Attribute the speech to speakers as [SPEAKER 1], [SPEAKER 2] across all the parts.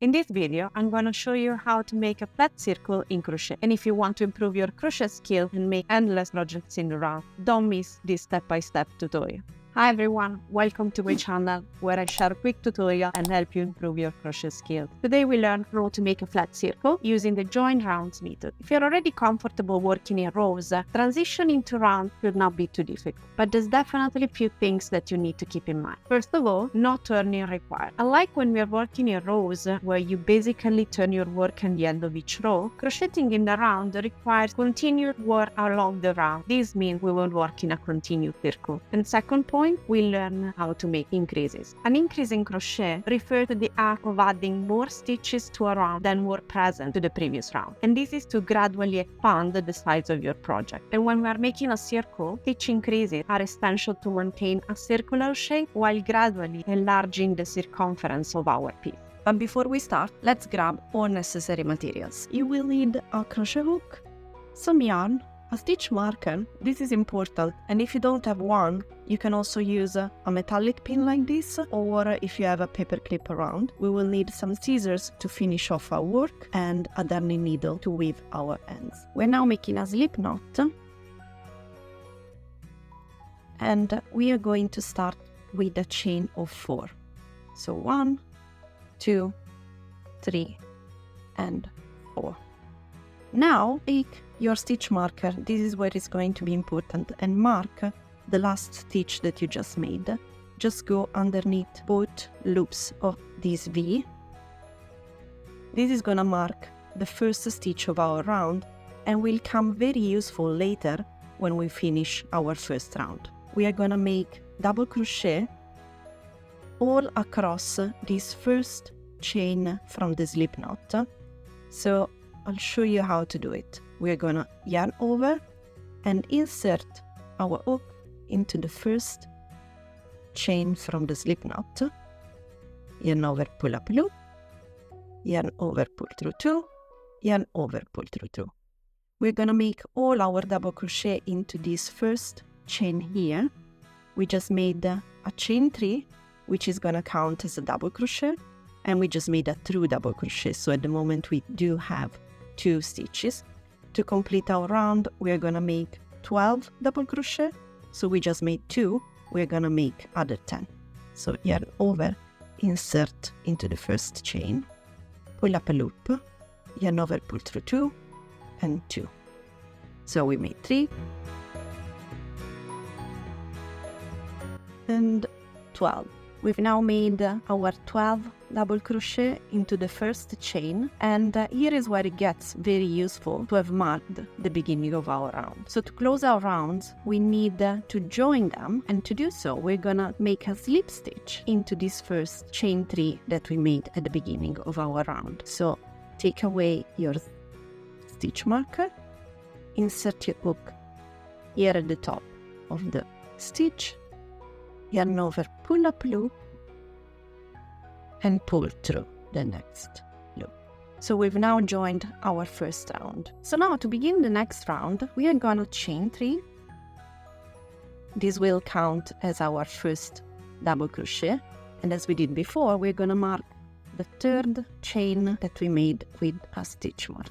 [SPEAKER 1] In this video, I'm going to show you how to make a flat circle in crochet. And if you want to improve your crochet skill and make endless projects in the round, don't miss this step-by-step tutorial. Hi everyone, welcome to my channel where I share quick tutorials and help you improve your crochet skills. Today we learn how to make a flat circle using the join rounds method. If you're already comfortable working in rows, transitioning to round should not be too difficult. But there's definitely a few things that you need to keep in mind. First of all, no turning required. Unlike when we are working in rows where you basically turn your work at the end of each row, crocheting in the round requires continued work along the round. This means we will work in a continued circle. And second point, we learn how to make increases. An increase in crochet refers to the act of adding more stitches to a round than were present to the previous round. And this is to gradually expand the size of your project. And when we are making a circle, stitch increases are essential to maintain a circular shape while gradually enlarging the circumference of our piece. But before we start, let's grab all necessary materials. You will need a crochet hook, some yarn, a stitch marker. This is important, and if you don't have one, you can also use a metallic pin like this, or if you have a paper clip around. We will need some scissors to finish off our work and a darning needle to weave our ends. We're now making a slip knot, and we are going to start with a chain of 4. So 1, 2, 3, and 4. Now take your stitch marker, this is where it's going to be important, and mark the last stitch that you just made. Just go underneath both loops of this V. This is gonna mark the first stitch of our round and will come very useful later when we finish our first round. We are gonna make double crochet all across this first chain from the slip knot. So I'll show you how to do it. We're gonna yarn over and insert our hook into the first chain from the slip knot. Yarn over, pull up loop, yarn over, pull through 2, yarn over, pull through 2. We're gonna make all our double crochet into this first chain here. We just made a chain 3, which is gonna count as a double crochet, and we just made a true double crochet. So at the moment we do have 2 stitches. To complete our round, we're gonna make 12 double crochet. So we just made 2, we're gonna make other 10. So yarn over, insert into the first chain, pull up a loop, yarn over, pull through 2, and 2. So we made 3 and 12. We've now made our 12 double crochet into the first chain, and here is where it gets very useful to have marked the beginning of our round. So to close our rounds, we need to join them, and to do so, we're gonna make a slip stitch into this first chain 3 that we made at the beginning of our round. So take away your stitch marker, insert your hook here at the top of the stitch, yarn over, pull up loop, and pull through the next loop. So we've now joined our first round. So now to begin the next round, we are gonna chain 3. This will count as our first double crochet, and as we did before, we're gonna mark the third chain that we made with a stitch mark.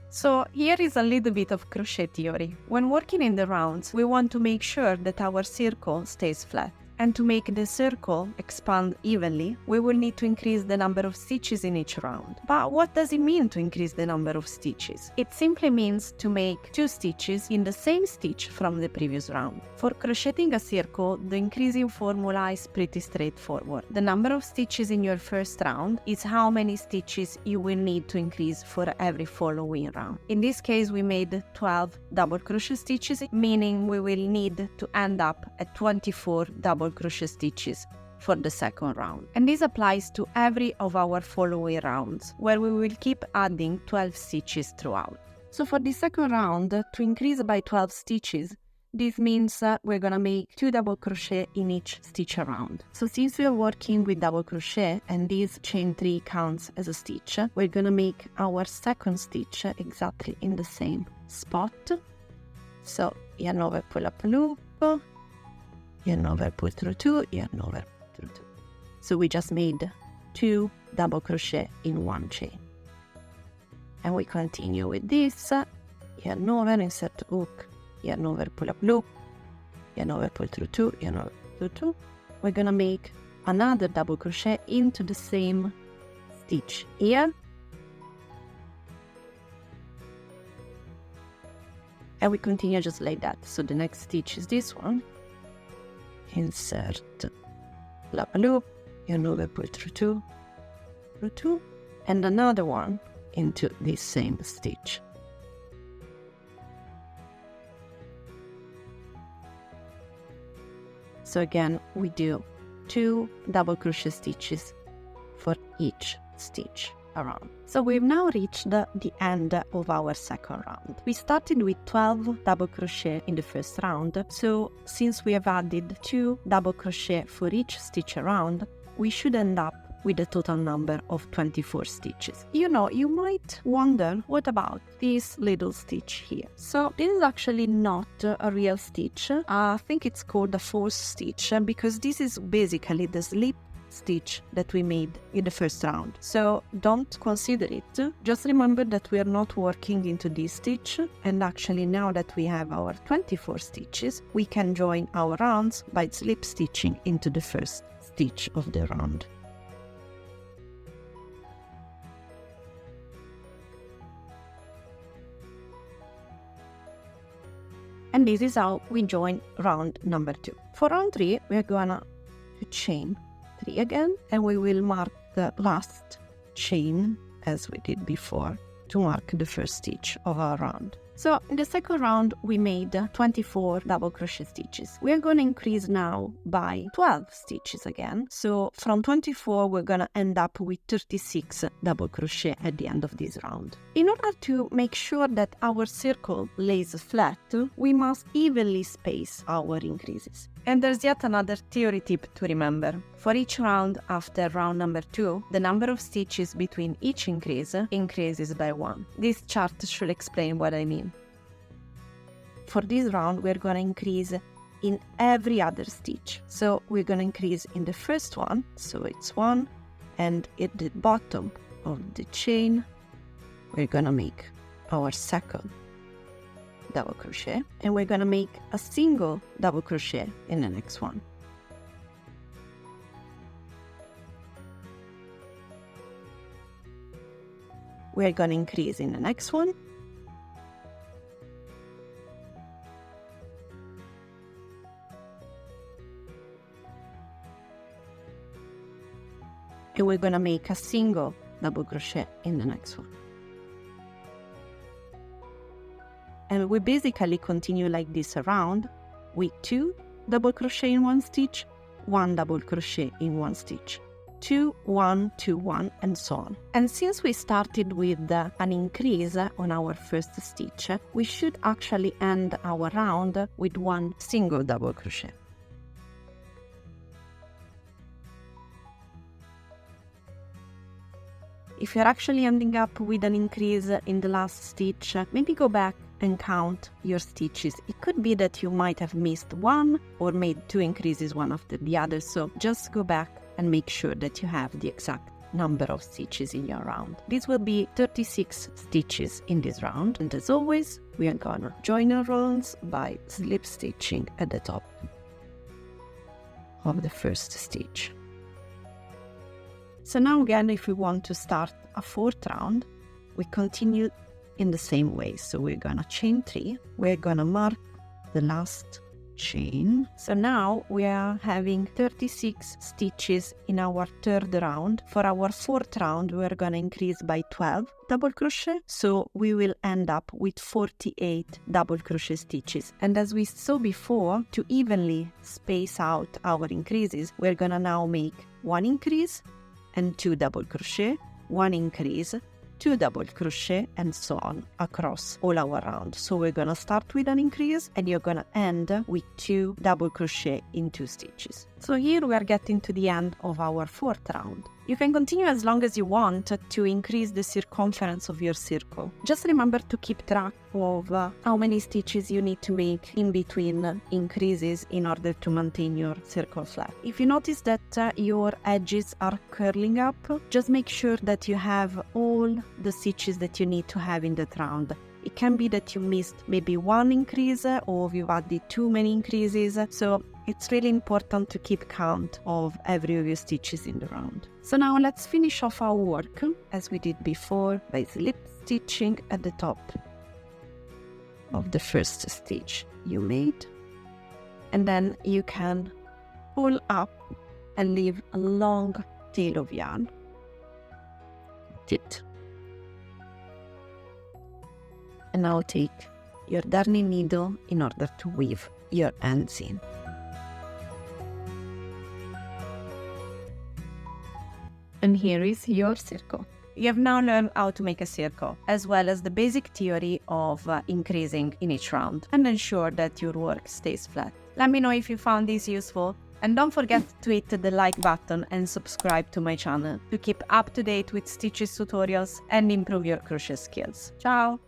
[SPEAKER 1] So here is a little bit of crochet theory. When working in the rounds, we want to make sure that our circle stays flat. And to make the circle expand evenly, we will need to increase the number of stitches in each round. But what does it mean to increase the number of stitches? It simply means to make 2 stitches in the same stitch from the previous round. For crocheting a circle, the increasing formula is pretty straightforward. The number of stitches in your first round is how many stitches you will need to increase for every following round. In this case, we made 12 double crochet stitches, meaning we will need to end up at 24 double crochet stitches for the second round. And this applies to every of our following rounds, where we will keep adding 12 stitches throughout. So for the second round, to increase by 12 stitches, this means we're gonna make 2 double crochet in each stitch around. So since we are working with double crochet and this chain 3 counts as a stitch, we're gonna make our second stitch exactly in the same spot. So yarn over, pull up a loop, yarn over, pull through 2, yarn over, through 2. So we just made 2 double crochet in 1 chain. And we continue with this, yarn over, insert hook, yarn over, pull up loop, yarn over, pull through 2, yarn over, through 2. We're gonna make another double crochet into the same stitch here. And we continue just like that. So the next stitch is this one. Insert, pull up a loop, yarn over, pull through 2, through 2, and another one into this same stitch. So again, we do 2 double crochet stitches for each stitch around. So we've now reached the end of our second round. We started with 12 double crochet in the first round, so since we have added 2 double crochet for each stitch around, we should end up with a total number of 24 stitches. You know, you might wonder, what about this little stitch here? So this is actually not a real stitch. I think it's called a false stitch because this is basically the slip stitch that we made in the first round. So don't consider it. Just remember that we are not working into this stitch, and actually now that we have our 24 stitches, we can join our rounds by slip stitching into the first stitch of the round. And this is how we join round number 2. For round 3, we are gonna chain 3 again, and we will mark the last chain as we did before to mark the first stitch of our round. So in the second round, we made 24 double crochet stitches. We are going to increase now by 12 stitches again. So from 24, we're going to end up with 36 double crochet at the end of this round. In order to make sure that our circle lays flat, we must evenly space our increases. And there's yet another theory tip to remember. For each round after round number 2, the number of stitches between each increase increases by 1. This chart should explain what I mean. For this round, we're going to increase in every other stitch. So we're going to increase in the first one, so it's 1, and at the bottom of the chain, we're going to make our second double crochet, and we're going to make a single double crochet in the next one. We're going to increase in the next one, and we're going to make a single double crochet in the next one. And we basically continue like this around with 2 double crochet in 1 stitch, 1 double crochet in 1 stitch, 2, 1, 2, 1, and so on. And since we started with an increase on our first stitch, we should actually end our round with 1 single double crochet. If you're actually ending up with an increase in the last stitch, maybe go back and count your stitches. It could be that you might have missed 1 or made 2 increases one after the other, so just go back and make sure that you have the exact number of stitches in your round. This will be 36 stitches in this round, and as always, we are gonna join our rounds by slip stitching at the top of the first stitch. So now again, if we want to start a 4th round, we continue in the same way. So we're gonna chain 3, we're gonna mark the last chain. So now we are having 36 stitches in our 3rd round. For our 4th round, we're gonna increase by 12 double crochet, so we will end up with 48 double crochet stitches. And as we saw before, to evenly space out our increases, we're gonna now make 1 increase and 2 double crochet, 1 increase, 2 double crochet, and so on across all our rounds. So we're gonna start with an increase and you're gonna end with 2 double crochet in 2 stitches. So here we are getting to the end of our fourth round. You can continue as long as you want to increase the circumference of your circle. Just remember to keep track of how many stitches you need to make in between increases in order to maintain your circle flat. If you notice that your edges are curling up, just make sure that you have all the stitches that you need to have in that round. It can be that you missed maybe one increase or you've added too many increases. So it's really important to keep count of every of your stitches in the round. So now let's finish off our work as we did before by slip stitching at the top of the first stitch you made. And then you can pull up and leave a long tail of yarn. It. And now take your darning needle in order to weave your ends in. And here is your circle. You have now learned how to make a circle, as well as the basic theory of increasing in each round, and ensure that your work stays flat. Let me know if you found this useful, and don't forget to hit the like button and subscribe to my channel to keep up to date with stitches tutorials and improve your crochet skills. Ciao!